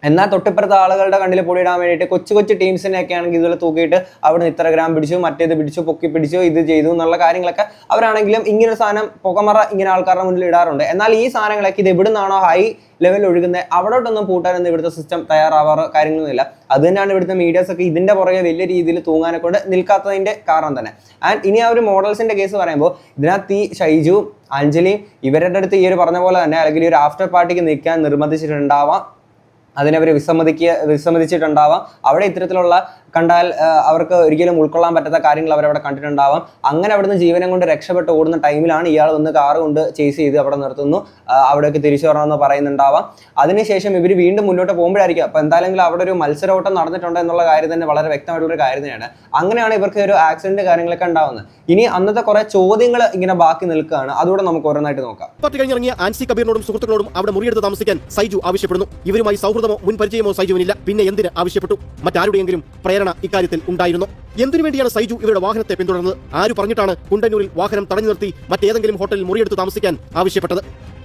എന്നാൽ തൊട്ടിപ്പുറത്തെ ആളുകളുടെ കണ്ണിൽ പൊടിയിടാൻ വേണ്ടിയിട്ട് കൊച്ചു ടീംസിനെയൊക്കെ ആണെങ്കിൽ ഇതുപോലെ തൂക്കിയിട്ട് അവിടെ നിന്ന് ഇത്ര ഗ്രാം പിടിച്ചു, മറ്റേത് പിടിച്ചു, പൊക്കി പിടിച്ചു, ഇത് ചെയ്തു എന്നുള്ള കാര്യങ്ങളൊക്കെ അവരാണെങ്കിലും ഇങ്ങനെ സാധനം പുകമറ ഇങ്ങനെ ആൾക്കാരുടെ മുന്നിൽ ഇടാറുണ്ട്. എന്നാൽ ഈ സാധനങ്ങളൊക്കെ ഇത് എവിടുന്നാണോ ഹൈ ലെവൽ ഒഴുകുന്നത് അവിടോട്ടൊന്നും പൂട്ടാനൊന്നും ഇവിടുത്തെ സിസ്റ്റം തയ്യാറാവാറ് കാര്യങ്ങളൊന്നുമില്ല. അത് തന്നെയാണ് ഇവിടുത്തെ മീഡിയാസ് ഒക്കെ ഇതിന്റെ പുറകെ വലിയ രീതിയിൽ തൂങ്ങാനെ കൊണ്ട് നിൽക്കാത്തതിന്റെ കാരണം തന്നെ. ആൻഡ് ഇനി ആ ഒരു മോഡൽസിന്റെ കേസ് പറയുമ്പോൾ ഇതിനകത്ത് ഈ ഷൈജു അഞ്ജലിയും ഇവരുടെ അടുത്ത് ഈ ഒരു പറഞ്ഞ പോലെ തന്നെ അല്ലെങ്കിൽ ഈ ഒരു ആഫ്റ്റർ പാർട്ടിക്ക് നിൽക്കാൻ നിർബന്ധിച്ചിട്ടുണ്ടാവാം അതിനവർ വിസമ്മതിച്ചിട്ടുണ്ടാവാം. അവിടെ ഇത്തരത്തിലുള്ള കണ്ടാൽ അവർക്ക് ഒരിക്കലും ഉൾക്കൊള്ളാൻ പറ്റാത്ത കാര്യങ്ങൾ അവരവിടെ കണ്ടിട്ടുണ്ടാവാം. അങ്ങനെ അവിടുന്ന് ജീവനം കൊണ്ട് രക്ഷപ്പെട്ട് ഓടുന്ന ടൈമിലാണ് ഇയാൾ വന്ന് കാറ് കൊണ്ട് ചേസ് ചെയ്ത് അവിടെ നിർത്തുന്നു. അവിടേക്ക് തിരിച്ചു വരണമെന്ന് പറയുന്നുണ്ടാവാം. അതിനുശേഷം ഇവർ വീണ്ടും മുന്നോട്ട് പോകുമ്പോഴായിരിക്കും. അപ്പോൾ എന്തായാലും അവിടെ ഒരു മത്സരോട്ടം നടന്നിട്ടുണ്ട് എന്നുള്ള കാര്യം തന്നെ വളരെ വ്യക്തമായിട്ടുള്ളൊരു കാര്യം തന്നെയാണ്. അങ്ങനെയാണ് ഇവർക്ക് ഒരു ആക്സിഡന്റ് കാര്യങ്ങളൊക്കെ ഉണ്ടാവുന്നത്. ഇനി അന്നത്തെ കുറെ ചോദ്യങ്ങൾ ഇങ്ങനെ ബാക്കി നിൽക്കുകയാണ്. അതുകൂടെ നമുക്ക് ഓരോന്നായിട്ട് നോക്കാം. പാർട്ടി കഴിഞ്ഞിറങ്ങിയ ആൻസി കബീറിനോടും സുഹൃത്തുക്കളോടും അവിടെ മുറിയെടുത്ത് താമസിക്കാൻ സൈജു ആവശ്യപ്പെടുന്നു. ഇവരുമായി സൗഹൃദമോ മുൻ പരിചയമോ സൈജുവിനില്ല. പിന്നെ എന്തിന് ആവശ്യപ്പെട്ടു? മറ്റാരുടെയെങ്കിലും പ്രേരണ ഇക്കാര്യത്തിൽ ഉണ്ടായിരുന്നു? എന്തിനു വേണ്ടിയാണ് സൈജു ഇവരുടെ വാഹനത്തെ പിന്തുടർന്നത്? ആര് പറഞ്ഞിട്ടാണ് കുണ്ടന്നൂരിൽ വാഹനം തടഞ്ഞു നിർത്തി മറ്റേതെങ്കിലും ഹോട്ടലിൽ മുറിയെടുത്ത് താമസിക്കാൻ ആവശ്യപ്പെട്ടത്?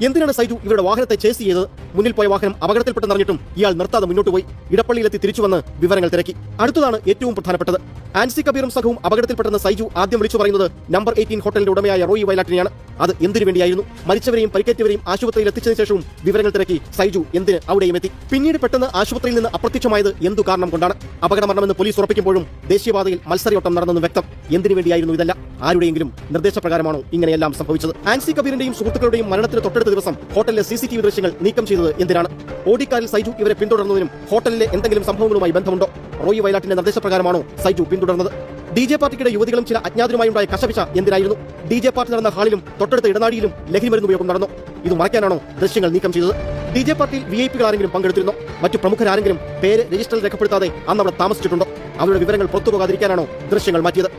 എന്തിനാണ് സൈജു ഇവരുടെ വാഹനത്തെ ചേസ് ചെയ്തത്? മുന്നിൽ പോയ വാഹനം അപകടത്തിൽപ്പെട്ടെന്നറിഞ്ഞിട്ടും ഇയാൾ നിർത്താതെ മുന്നോട്ട് പോയി. ഇടപ്പള്ളിയിലെത്തി തിരിച്ചു വന്ന് വിവരങ്ങൾ തിരക്കി. അടുത്തതാണ് ഏറ്റവും പ്രധാനപ്പെട്ടത്. ആൻസി കബീറും സംഘവും അപകടത്തിൽപ്പെട്ടെന്ന് സൈജു ആദ്യം വിളിച്ചു പറയുന്നത് നമ്പർ 18 ഹോട്ടലിന്റെ ഉടമയായ റോയി വയലാറ്റിനെയാണ്. അത് എന്തിനു വേണ്ടിയായിരുന്നു? മരിച്ചവരെയും പരിക്കേറ്റവരെയും ആശുപത്രിയിൽ എത്തിച്ചതിനു ശേഷവും വിവരങ്ങൾ തിരക്കി സൈജു എന്തിന് അവിടെയും എത്തി? പിന്നീട് പെട്ടെന്ന് ആശുപത്രിയിൽ നിന്ന് അപ്രത്യക്ഷമായത് എന്തു കാരണം കൊണ്ടാണ്? അപകടമരണമെന്ന് പോലീസ് ഉറപ്പിക്കുമ്പോഴും ദേശീയപാതയിൽ മത്സരയോട്ടം നടന്നെന്ന് വ്യക്തം. എന്തിനു വേണ്ടിയായിരുന്നു ഇതല്ല? ആരുടെയെങ്കിലും നിർദ്ദേശപ്രകാരമാണോ ഇങ്ങനെയെല്ലാം സംഭവിച്ചത്? ആൻസി കബീറിന്റെയും സുഹൃത്തുക്കളുടെയും മരണത്തിന് തൊട്ടടുത്ത ദിവസം ഹോട്ടലിലെ CCTV ദൃശ്യങ്ങൾ നീക്കം ചെയ്തത് എന്തിനാണ്? ഓടിക്കാരിൽ സൈജു ഇവരെ പിന്തുടർന്നതിനും ഹോട്ടലിലെ എന്തെങ്കിലും സംഭവങ്ങളുമായി ബന്ധമുണ്ടോ? റോയി വയലാറ്റിന്റെ നിർദ്ദേശപ്രകാരമാണോ സൈജു പിന്തുടർന്നത്? DJ പാർട്ടിക്കിടെ യുവതികളും ചില അജ്ഞാതരുമായുണ്ടായ കശപിശ എന്തിനായിരുന്നു? DJ പാർട്ടി നടന്ന ഹാളിലും തൊട്ടടുത്ത ഇടനാഴിയിലും ലഹരിമരുന്ന് ഉപയോഗം നടന്നു. ഇത് മറയ്ക്കാനാണോ ദൃശ്യങ്ങൾ നീക്കം ചെയ്തത്? DJ പാർട്ടിയിൽ VIP ആരെങ്കിലും പങ്കെടുത്തിരുന്നോ? മറ്റു പ്രമുഖരാരെങ്കിലും പേര് രജിസ്റ്ററിൽ രേഖപ്പെടുത്താതെ അന്ന് അവിടെ താമസിച്ചിട്ടുണ്ടോ? അവരുടെ വിവരങ്ങൾ പുറത്തുപോകാതിരിക്കാനാണോ ദൃശ്യങ്ങൾ മാറ്റിയത്?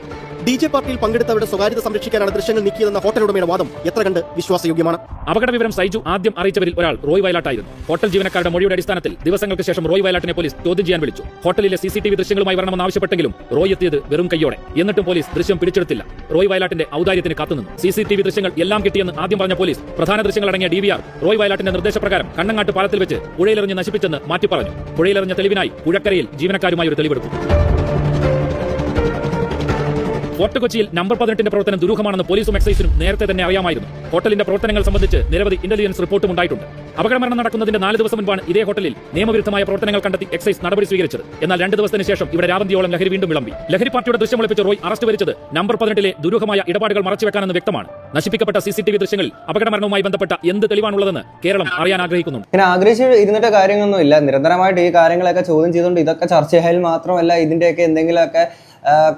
DJ പാർട്ടിയിൽ പങ്കെടുത്തവരുടെ സ്വകാര്യത സംരക്ഷിക്കാനാണ് ദൃശ്യങ്ങൾ നീക്കിയതെന്ന ഹോട്ടൽ ഉടമയുടെ വാദം എത്ര കണ്ട് വിശ്വാസയോഗ്യമാണ്? അപകട വിവരം സൈജു ആദ്യം അറിയിച്ചവരിൽ ഒരാൾ റോയ് വയലാട്ടായിരുന്നു. ഹോട്ടൽ ജീവനക്കാരുടെ മൊഴിയുടെ അടിസ്ഥാനത്തിൽ ദിവസങ്ങൾക്ക് ശേഷം റോയ് വയലാട്ടിനെ പോലീസ് ചോദ്യം ചെയ്യാൻ വിളിച്ചു. ഹോട്ടലിലെ CCTV ദൃശ്യങ്ങളുമായി വരണമെന്ന് ആവശ്യപ്പെട്ടെങ്കിലും റോയ് എത്തിയത് വെറും കയ്യോടെ. എന്നിട്ടും പോലീസ് ദൃശ്യം പിടിച്ചെടുത്തില്ല. റോയ് വയലാട്ടിന്റെ ഔദാര്യത്തിന് കാത്തുനിന്നു. CCTV ദൃശ്യങ്ങൾ എല്ലാം കിട്ടിയെന്ന് ആദ്യം പറഞ്ഞ പോലീസ് പ്രധാന ദൃശ്യങ്ങൾ അടങ്ങിയ DVR റോയ് വയലാട്ടിന്റെ നിർദ്ദേശപ്രകാരം കണ്ണങ്ങാട്ട് പാലത്തിൽ വെച്ച് പുഴയിലെറിഞ്ഞ് നശിപ്പിച്ചെന്ന് മാറ്റി പറഞ്ഞു. പുഴയിലെറിഞ്ഞ തെളിവിനായി പുഴക്കരയിൽ ജീവനക്കാരുമായി ഒരു തെളിവെടുത്തു. ഫോർട്ട് കൊച്ചിയിൽ നമ്പർ 18ന്റെ പ്രവർത്തനം ദുരൂഹമാണെന്ന് പോലീസും എക്സൈസിനും നേരത്തെ തന്നെ അറിയാമായിരുന്നു. ഹോട്ടലിന്റെ പ്രവർത്തനങ്ങൾ സംബന്ധിച്ച് നിരവധി ഇന്റലിജൻസ് റിപ്പോർട്ടും ഉണ്ടായിട്ടുണ്ട്. അപകടമരണം നടക്കുന്നതിന്റെ 4 ദിവസം മുൻപാണ് ഇതേ ഹോട്ടലിൽ നിയമവിരുദ്ധമായ പ്രവർത്തനങ്ങൾ കണ്ടെത്തി എക്സൈസ് നടപടി സ്വീകരിച്ചത്. എന്നാൽ 2 ദിവസത്തിന് ശേഷം ഇവിടെ രാവന്തിയോളം ലഹരി വീണ്ടും വിളമ്പി. ലഹരി പാർട്ടിയുടെ ദൃശ്യം ഒളിപ്പിച്ച് റോയ് അറസ്റ്റ് വരിച്ചത് നമ്പർ 18ലെ ദുരൂഹമായ ഇടപാടുകൾ മറച്ചുവെക്കാനെന്ന് വ്യക്തമാണ്. നശിപ്പിക്കപ്പെട്ട CCTV ദൃശ്യങ്ങളിൽ അപകടമരണവുമായി ബന്ധപ്പെട്ട എന്ത് തെളിവാണുള്ളതെന്ന് കേരളം അറിയാൻ ആഗ്രഹിക്കുന്നു. ഇങ്ങനെ ആഗ്രഹിച്ച് ഇരുന്നിട്ട് കാര്യങ്ങളൊന്നുമില്ല. നിരന്തരമായിട്ട് ഈ കാര്യങ്ങളൊക്കെ ചോദ്യം ചെയ്തുകൊണ്ട് ഇതൊക്കെ ചർച്ച ചെയ്യാൻ മാത്രമല്ല ഇതിന്റെയൊക്കെ എന്തെങ്കിലുമൊക്കെ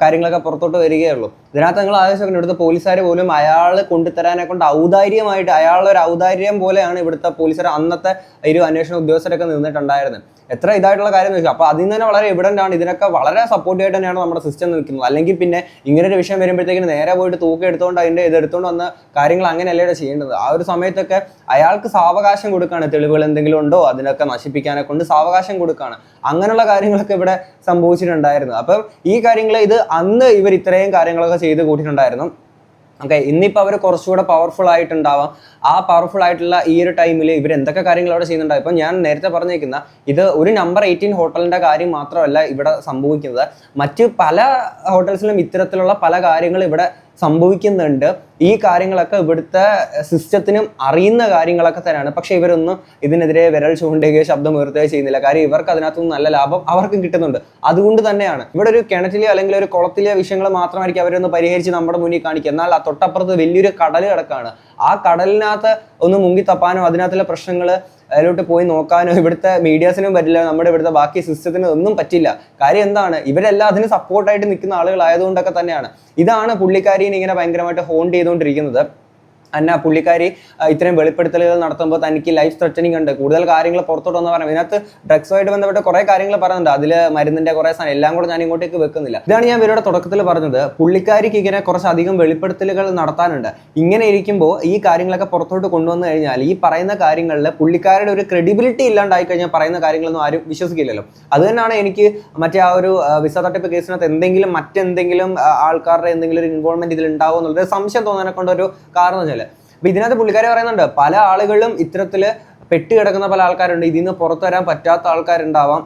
കാര്യങ്ങളൊക്കെ പുറത്തോട്ട് വരികയുള്ളൂ. ഇതിനകത്ത് നിങ്ങൾ ആലോചിച്ച് ഇവിടുത്തെ പോലീസുകാർ പോലും അയാൾ കൊണ്ടുതരാനെ കൊണ്ട് ഔദാര്യമായിട്ട് അയാളൊരു ഔദാര്യം പോലെയാണ് ഇവിടുത്തെ പോലീസുകാർ അന്നത്തെ ഒരു അന്വേഷണ ഉദ്യോഗസ്ഥരൊക്കെ നിന്നിട്ടുണ്ടായിരുന്നത്. എത്ര ഇതായിട്ടുള്ള കാര്യം എന്ന് വെച്ചാൽ അപ്പോൾ അതിൽ നിന്ന് തന്നെ വളരെ എവിഡന്റ് ആണ്. ഇതിനൊക്കെ വളരെ സപ്പോർട്ടീവായിട്ട് തന്നെയാണ് നമ്മുടെ സിസ്റ്റം നിൽക്കുന്നത്. അല്ലെങ്കിൽ പിന്നെ ഇങ്ങനൊരു വിഷയം വരുമ്പോഴത്തേക്കിന് നേരെ പോയിട്ട് തൂക്കി എടുത്തുകൊണ്ട് അതിൻ്റെ ഇതെടുത്തുകൊണ്ട് വന്ന കാര്യങ്ങൾ അങ്ങനെയല്ലേ ചെയ്യേണ്ടത്. ആ ഒരു സമയത്തൊക്കെ അയാൾക്ക് സാവകാശം കൊടുക്കുകയാണ്. തെളിവുകൾ എന്തെങ്കിലും ഉണ്ടോ അതിനൊക്കെ നശിപ്പിക്കാനെ കൊണ്ട് സാവകാശം കൊടുക്കുകയാണ്. അങ്ങനെയുള്ള കാര്യങ്ങളൊക്കെ ഇവിടെ സംഭവിച്ചിട്ടുണ്ടായിരുന്നു. അപ്പം ഈ കാര്യങ്ങൾ ഇത് അന്ന് ഇവർ ഇത്രയും കാര്യങ്ങളൊക്കെ ചെയ്ത് കൂട്ടിയിട്ടുണ്ടായിരുന്നു. ഓക്കെ, ഇന്നിപ്പോൾ അവർ കുറച്ചുകൂടെ പവർഫുൾ ആയിട്ടുണ്ടാവാം. ആ പവർഫുൾ ആയിട്ടുള്ള ഈ ഒരു ടൈമിൽ ഇവർ എന്തൊക്കെ കാര്യങ്ങൾ അവിടെ ചെയ്യുന്നുണ്ടാവും. ഇപ്പം ഞാൻ നേരത്തെ പറഞ്ഞിരിക്കുന്ന ഇത് ഒരു നമ്പർ 18 ഹോട്ടലിൻ്റെ കാര്യം മാത്രമല്ല ഇവിടെ സംഭവിക്കുന്നത്. മറ്റ് പല ഹോട്ടൽസിലും ഇത്തരത്തിലുള്ള പല കാര്യങ്ങൾ ഇവിടെ സംഭവിക്കുന്നുണ്ട്. ഈ കാര്യങ്ങളൊക്കെ ഇവിടുത്തെ സിസ്റ്റത്തിനും അറിയുന്ന കാര്യങ്ങളൊക്കെ തന്നെയാണ്. പക്ഷെ ഇവരൊന്നും ഇതിനെതിരെ വിരൽ ചൂണ്ടുകയോ ശബ്ദം ഉയർത്തുകയോ ചെയ്യുന്നില്ല. കാര്യം ഇവർക്ക് അതിനകത്തുനിന്ന് നല്ല ലാഭം അവർക്കും കിട്ടുന്നുണ്ട്. അതുകൊണ്ട് തന്നെയാണ് ഇവിടെ ഒരു കിണറ്റിലെയോ അല്ലെങ്കിൽ ഒരു കുളത്തിലെയോ വിഷയങ്ങൾ മാത്രമായിരിക്കും അവരൊന്ന് പരിഹരിച്ച് നമ്മുടെ മുന്നിൽ കാണിക്കുക. എന്നാൽ ആ തൊട്ടപ്പുറത്ത് വലിയൊരു കടൽ കിടക്കാണ്. ആ കടലിനകത്ത് ഒന്ന് മുങ്ങി തപ്പാനോ അതിനകത്തുള്ള പ്രശ്നങ്ങൾ അതിലോട്ട് പോയി നോക്കാനോ ഇവിടുത്തെ മീഡിയാസിനും പറ്റില്ല. നമ്മുടെ ഇവിടുത്തെ ബാക്കി സിസ്റ്റത്തിന് ഒന്നും പറ്റില്ല. കാര്യം എന്താണ്? ഇവരെല്ലാം അതിന് സപ്പോർട്ടായിട്ട് നിൽക്കുന്ന ആളുകളായതുകൊണ്ടൊക്കെ തന്നെയാണ്. ഇതാണ് പുള്ളിക്കാരിനെ ഇങ്ങനെ ഭയങ്കരമായിട്ട് ഹോണ്ട് ചെയ്തുകൊണ്ടിരിക്കുന്നത്. അന്ന പുള്ളിക്കാരി ഇത്രയും വെളിപ്പെടുത്തലുകൾ നടത്തുമ്പോൾ തനിക്ക് ലൈഫ് ത്രെറ്റനിങ് ഉണ്ട്, കൂടുതൽ കാര്യങ്ങൾ പുറത്തോട്ട് വന്ന് പറയാം. ഇതിനകത്ത് ഡ്രഗ്സുമായിട്ട് ബന്ധപ്പെട്ട കുറേ കാര്യങ്ങൾ പറയുന്നുണ്ട്. അതിൽ മരുന്നിന്റെ കുറേ സാധനം എല്ലാം കൂടെ ഞാൻ ഇങ്ങോട്ടേക്ക് വെക്കുന്നില്ല. ഇതാണ് ഞാൻ ഇവരുടെ തുടക്കത്തിൽ പറഞ്ഞത്. പുള്ളിക്കാരിക്ക് ഇങ്ങനെ കുറച്ചധികം വെളിപ്പെടുത്തലുകൾ നടത്താനുണ്ട്. ഇങ്ങനെ ഇരിക്കുമ്പോൾ ഈ കാര്യങ്ങളൊക്കെ പുറത്തോട്ട് കൊണ്ടുവന്നു കഴിഞ്ഞാൽ ഈ പറയുന്ന കാര്യങ്ങളിൽ പുള്ളിക്കാരുടെ ഒരു ക്രെഡിബിലിറ്റി ഇല്ലാണ്ടായി കഴിഞ്ഞാൽ പറയുന്ന കാര്യങ്ങളൊന്നും ആരും വിശ്വസിക്കില്ലല്ലോ. അത് തന്നെയാണ് എനിക്ക് മറ്റേ ആ ഒരു വിസ തട്ടിപ്പ് കേസിനകത്ത് എന്തെങ്കിലും മറ്റെന്തെങ്കിലും ആൾക്കാരുടെ എന്തെങ്കിലും ഒരു ഇൻവോൾവ്മെന്റ് ഇതിൽ ഉണ്ടാവും എന്നുള്ളത് സംശയം തോന്നാനെ കൊണ്ടൊരു കാരണം വെച്ചാൽ. അപ്പൊ ഇതിനകത്ത് പുള്ളിക്കാരി പറയുന്നുണ്ട് പല ആളുകളും ഇത്തരത്തില് പെട്ട് കിടക്കുന്ന പല ആൾക്കാരുണ്ട്. ഇതിൽ നിന്ന് പുറത്തു വരാൻ പറ്റാത്ത ആൾക്കാരുണ്ടാവാം.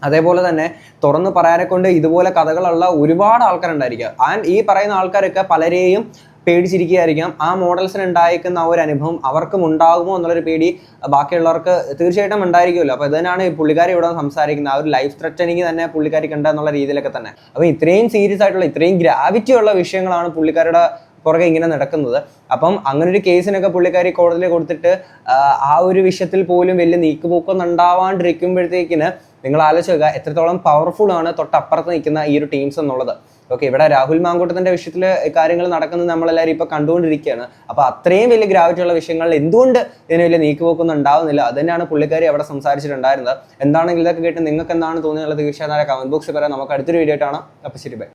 അതേപോലെ തന്നെ തുറന്ന് പറയാനെ കൊണ്ട് ഇതുപോലെ കഥകളുള്ള ഒരുപാട് ആൾക്കാരുണ്ടായിരിക്കുക. ആൻഡ് ഈ പറയുന്ന ആൾക്കാരൊക്കെ പലരെയും പേടിച്ചിരിക്കുകയായിരിക്കാം. ആ മോഡൽസിന് ഉണ്ടായിരിക്കുന്ന ഒരു അനുഭവം അവർക്കും ഉണ്ടാകുമോ എന്നുള്ളൊരു പേടി ബാക്കിയുള്ളവർക്ക് തീർച്ചയായിട്ടും ഉണ്ടായിരിക്കുമല്ലോ. അപ്പോൾ ഇതന്നെയാണ് പുള്ളിക്കാരി ഇവിടെ സംസാരിക്കുന്നത്. ആ ഒരു ലൈഫ് ത്രെറ്റനിങ് തന്നെ പുള്ളിക്കാരിക്ക് ഉണ്ട് എന്നുള്ള രീതിയിലൊക്കെ തന്നെ. അപ്പോൾ ഇത്രയും സീരിയസ് ആയിട്ടുള്ള ഇത്രയും ഗ്രാവിറ്റി ഉള്ള വിഷയങ്ങളാണ് പുള്ളിക്കാരുടെ പുറകെ ഇങ്ങനെ നടക്കുന്നത്. അപ്പം അങ്ങനെ ഒരു കേസിനൊക്കെ പുള്ളിക്കാരി കോടതിയിൽ കൊടുത്തിട്ട് ആ ഒരു വിഷയത്തിൽ പോലും വലിയ നീക്കുപോക്കൊന്നും ഉണ്ടാവാണ്ടിരിക്കുമ്പോഴത്തേക്കിന് നിങ്ങൾ ആലോചിക്കുക എത്രത്തോളം പവർഫുൾ ആണ് തൊട്ടപ്പുറത്ത് നിൽക്കുന്ന ഈ ഒരു ടീംസ് എന്നുള്ളത്. ഓക്കെ, ഇവിടെ രാഹുൽ മാങ്കൂട്ടത്തിന്റെ വിഷയത്തിൽ കാര്യങ്ങൾ നടക്കുന്നത് നമ്മളെല്ലാവരും ഇപ്പൊ കണ്ടുകൊണ്ടിരിക്കുകയാണ്. അപ്പൊ അത്രയും വലിയ ഗ്രാവിറ്റി ഉള്ള വിഷയങ്ങളിൽ എന്തുകൊണ്ട് ഇതിന് വലിയ നീക്കുപോക്കൊന്നും ഉണ്ടാവുന്നില്ല? അത് തന്നെയാണ് പുള്ളിക്കാരി അവിടെ സംസാരിച്ചിട്ടുണ്ടായിരുന്നത്. എന്താണെങ്കിലും ഇതൊക്കെ കേട്ട് നിങ്ങൾക്ക് എന്താണ് തോന്നിയുള്ളത് തീർച്ചയായും കമന്റ് ബോക്സിൽ പറയാം. നമുക്ക് അടുത്തൊരു വീഡിയോ ആയിട്ടാണ്. അപ്പൊ ശരി, ബൈ.